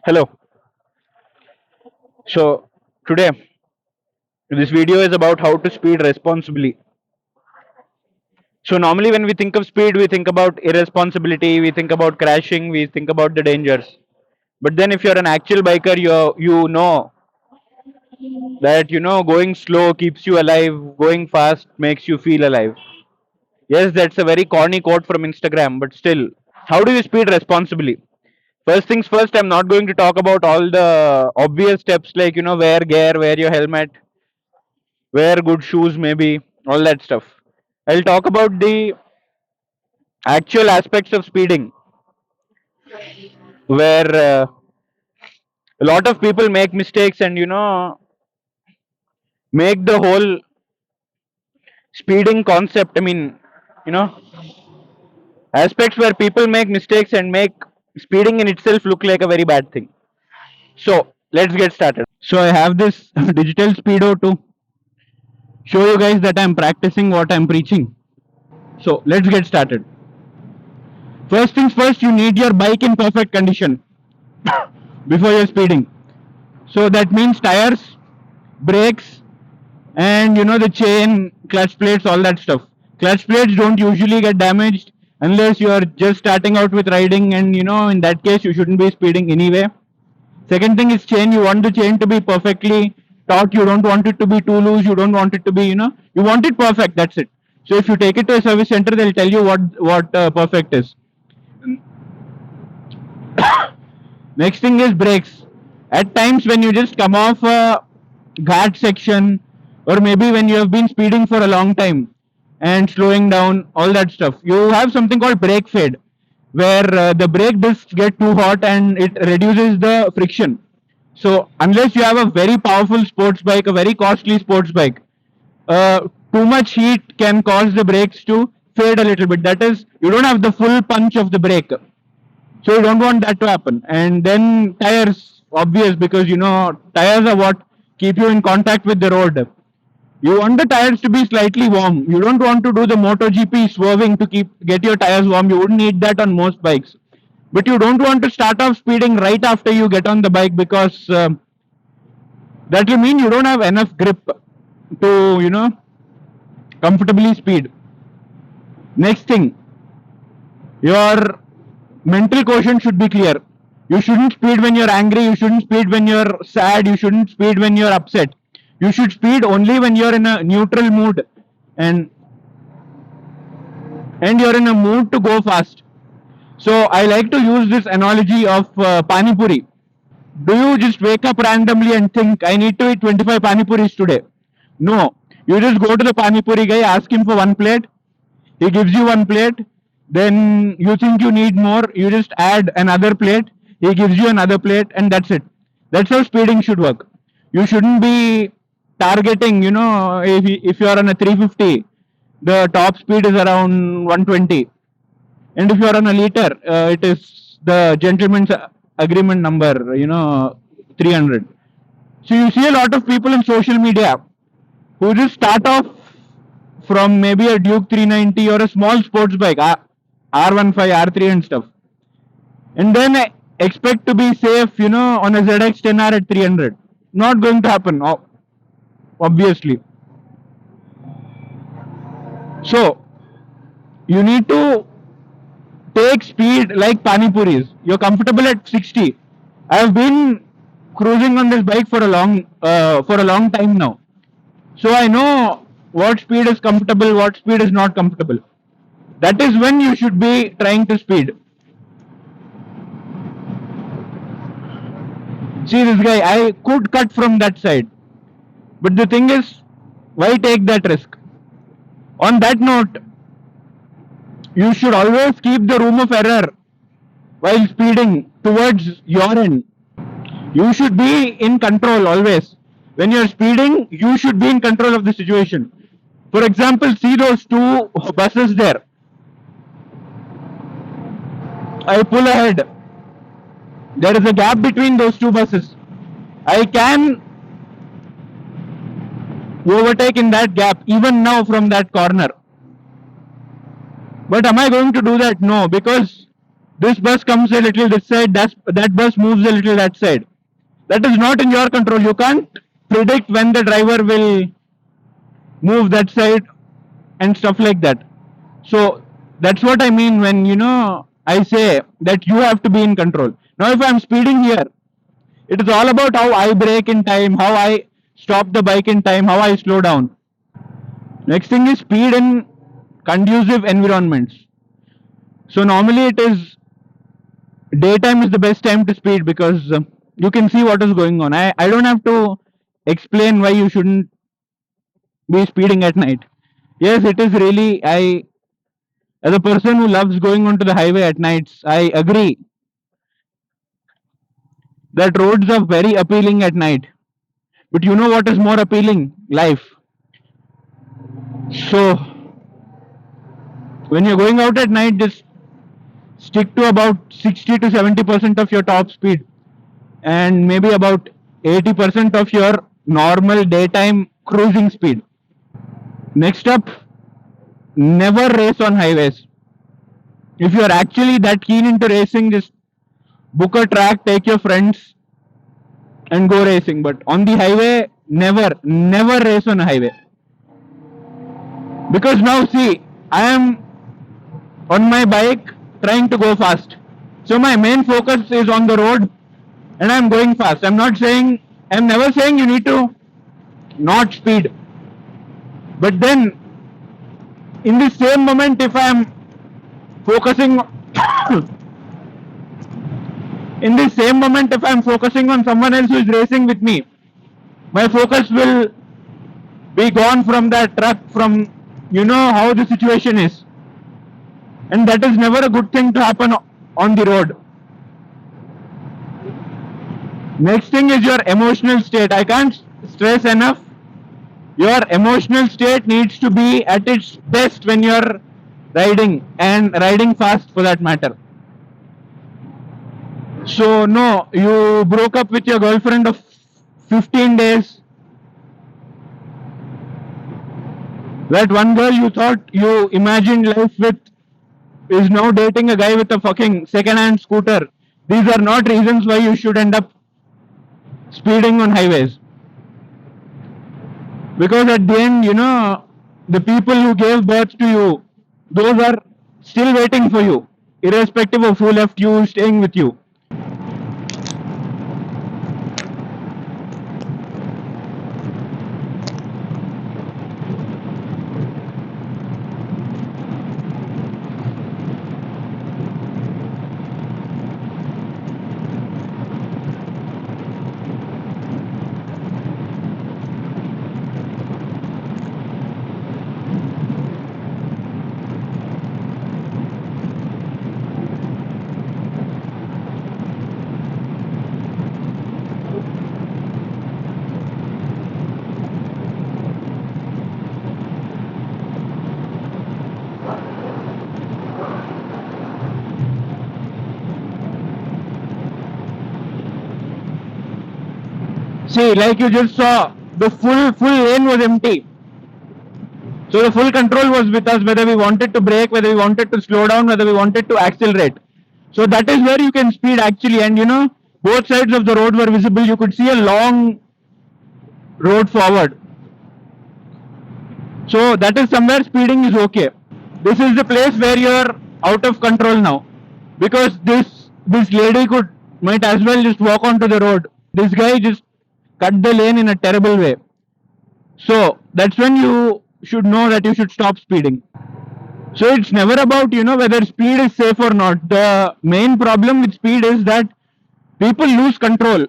Hello. So today this video is about how to speed responsibly. So normally when we think of speed, we think about irresponsibility, we think about crashing, we think about the dangers. But then if you're an actual biker, you know that going slow keeps you alive, going fast makes you feel alive. Yes, that's a very corny quote from Instagram, but still, how do you speed responsibly? First things first, I'm not going to talk about all the obvious steps like wear gear, wear your helmet, wear good shoes, maybe all that stuff. I'll talk about the actual aspects of speeding, where a lot of people make mistakes and make the whole speeding concept. I mean, you know, aspects where people make mistakes and make speeding in itself look like a very bad thing. So let's get started. So I have this digital speedo to show you guys that I'm practicing what I'm preaching. So let's get started. First things first, you need your bike in perfect condition before you're speeding. So that means tires, brakes, and the chain, clutch plates, all that stuff. Clutch plates don't usually get damaged unless you are just starting out with riding, and in that case you shouldn't be speeding anyway. Second thing is chain. You want the chain to be perfectly taut. You don't want it to be too loose. You don't want it to be you want it perfect. That's it. So if you take it to a service center, they'll tell you what perfect is. Next thing is brakes. At times when you just come off a ghat section, or maybe when you have been speeding for a long time and slowing down, all that stuff, you have something called brake fade, where the brake discs get too hot and it reduces the friction. So unless you have a very powerful sports bike, a very costly sports bike, too much heat can cause the brakes to fade a little bit. That is, you don't have the full punch of the brake. So you don't want that to happen. And then tires, obvious, because tires are what keep you in contact with the road. You want the tires to be slightly warm. You don't want to do the MotoGP swerving to get your tires warm. You wouldn't need that on most bikes. But you don't want to start off speeding right after you get on the bike, because that will mean you don't have enough grip to comfortably speed. Next thing, your mental quotient should be clear. You shouldn't speed when you're angry. You shouldn't speed when you're sad. You shouldn't speed when you're upset. You should speed only when you're in a neutral mood, and you're in a mood to go fast. So I like to use this analogy of Panipuri. Do you just wake up randomly and think, I need to eat 25 Panipuris today? No. You just go to the Panipuri guy, ask him for one plate. He gives you one plate. Then you think you need more. You just add another plate. He gives you another plate, and that's it. That's how speeding should work. You shouldn't be targeting, if you're on a 350, the top speed is around 120. And if you're on a liter, it is the gentleman's agreement number, 300. So you see a lot of people in social media who just start off from maybe a Duke 390 or a small sports bike, R15, R3 and stuff, and then expect to be safe, on a ZX10R at 300. Not going to happen, obviously. So you need to take speed like panipuris. You're comfortable at 60. I've been cruising on this bike for a long time now. So I know what speed is comfortable, what speed is not comfortable. That is when you should be trying to speed. See this guy, I could cut from that side. But the thing is, why take that risk? On that note, you should always keep the room of error while speeding towards your end. You should be in control always. When you're speeding, you should be in control of the situation. For example, see those two buses there. I pull ahead. There is a gap between those two buses. I can overtake in that gap even now from that corner. But am I going to do that? No, because This bus comes a little this side, that bus moves a little that side. That is not in your control. You can't predict when the driver will move that side and stuff like that. So that's what I mean when I say that you have to be in control. Now if I'm speeding here, it is all about how I brake in time, how I stop the bike in time, how I slow down. Next thing is speed in conducive environments. So normally it is daytime is the best time to speed because you can see what is going on. I don't have to explain why you shouldn't be speeding at night. Yes, it is really, I, as a person who loves going onto the highway at nights, I agree that roads are very appealing at night. But you know what is more appealing? Life. So when you're going out at night, just stick to about 60 to 70% of your top speed and maybe about 80% of your normal daytime cruising speed. Next up, never race on highways. If you're actually that keen into racing, just book a track, take your friends, and go racing. But on the highway, never race on a highway. Because now, see, I am on my bike trying to go fast. So my main focus is on the road and I'm going fast. I'm never saying you need to not speed. But then, in the same moment, if I'm focusing in the same moment if I'm focusing on someone else who is racing with me, my focus will be gone from that truck, from how the situation is, and that is never a good thing to happen on the road. Next thing is your emotional state. I can't stress enough, your emotional state needs to be at its best when you're riding, and riding fast for that matter. So no, you broke up with your girlfriend of 15 days. That one girl you thought you imagined life with is now dating a guy with a fucking second-hand scooter. These are not reasons why you should end up speeding on highways. Because at the end, the people who gave birth to you, those are still waiting for you, irrespective of who left you, staying with you. See, like you just saw, the full lane was empty. So the full control was with us, whether we wanted to brake, whether we wanted to slow down, whether we wanted to accelerate. So that is where you can speed actually, and both sides of the road were visible. You could see a long road forward. So that is somewhere speeding is okay. This is the place where you're out of control now, because this lady might as well just walk onto the road. This guy just cut the lane in a terrible way. So that's when you should know that you should stop speeding. So it's never about whether speed is safe or not. The main problem with speed is that people lose control.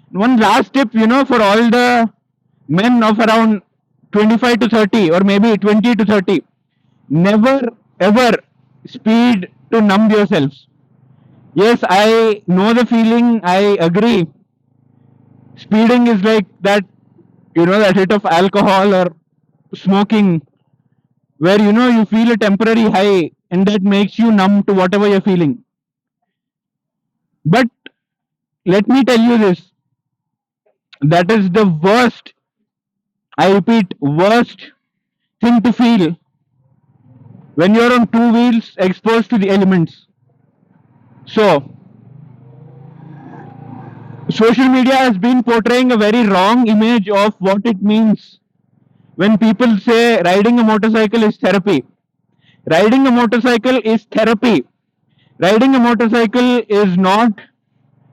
One last tip, for all the men of around 25 to 30 or maybe 20 to 30, never ever speed to numb yourselves. Yes, I know the feeling, I agree. Speeding is like that, that hit of alcohol or smoking, where you feel a temporary high and that makes you numb to whatever you're feeling. But let me tell you this, that is the worst, I repeat, worst thing to feel when you're on two wheels exposed to the elements. So social media has been portraying a very wrong image of what it means when people say riding a motorcycle is therapy. Riding a motorcycle is therapy. Riding a motorcycle is not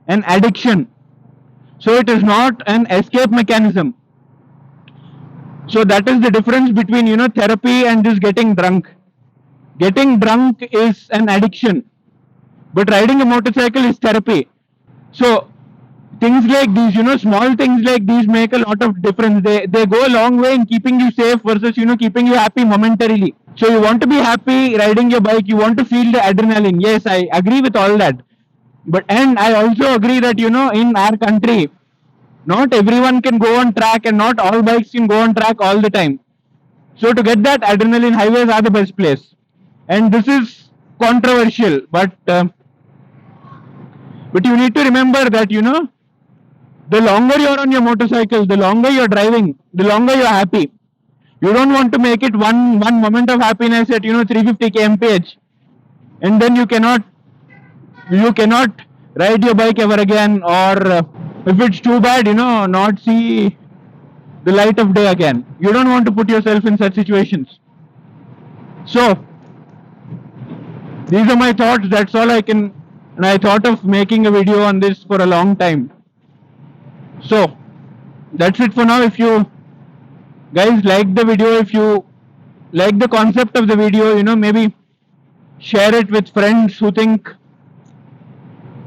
an addiction. So it is not an escape mechanism. So that is the difference between, therapy and just getting drunk. Getting drunk is an addiction, but riding a motorcycle is therapy. So things like these, small things like these make a lot of difference. They go a long way in keeping you safe versus, keeping you happy momentarily. So you want to be happy riding your bike, you want to feel the adrenaline. Yes, I agree with all that. But and I also agree that, in our country, not everyone can go on track and not all bikes can go on track all the time. So to get that adrenaline, highways are the best place. And this is controversial, but you need to remember that, the longer you're on your motorcycle, the longer you're driving, the longer you're happy. You don't want to make it one moment of happiness at 350 kmph, and then you cannot ride your bike ever again, or if it's too bad, not see the light of day again. You don't want to put yourself in such situations. So these are my thoughts. That's all I can. And I thought of making a video on this for a long time. So that's it for now. If you guys like the video, if you like the concept of the video, maybe share it with friends who think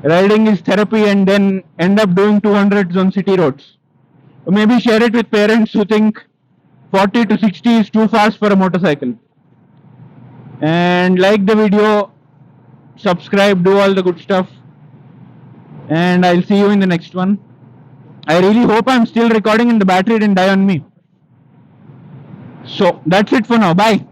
riding is therapy and then end up doing 200s on city roads. Or maybe share it with parents who think 40 to 60 is too fast for a motorcycle. And like the video, subscribe, do all the good stuff. And I'll see you in the next one. I really hope I'm still recording and the battery didn't die on me. So that's it for now. Bye.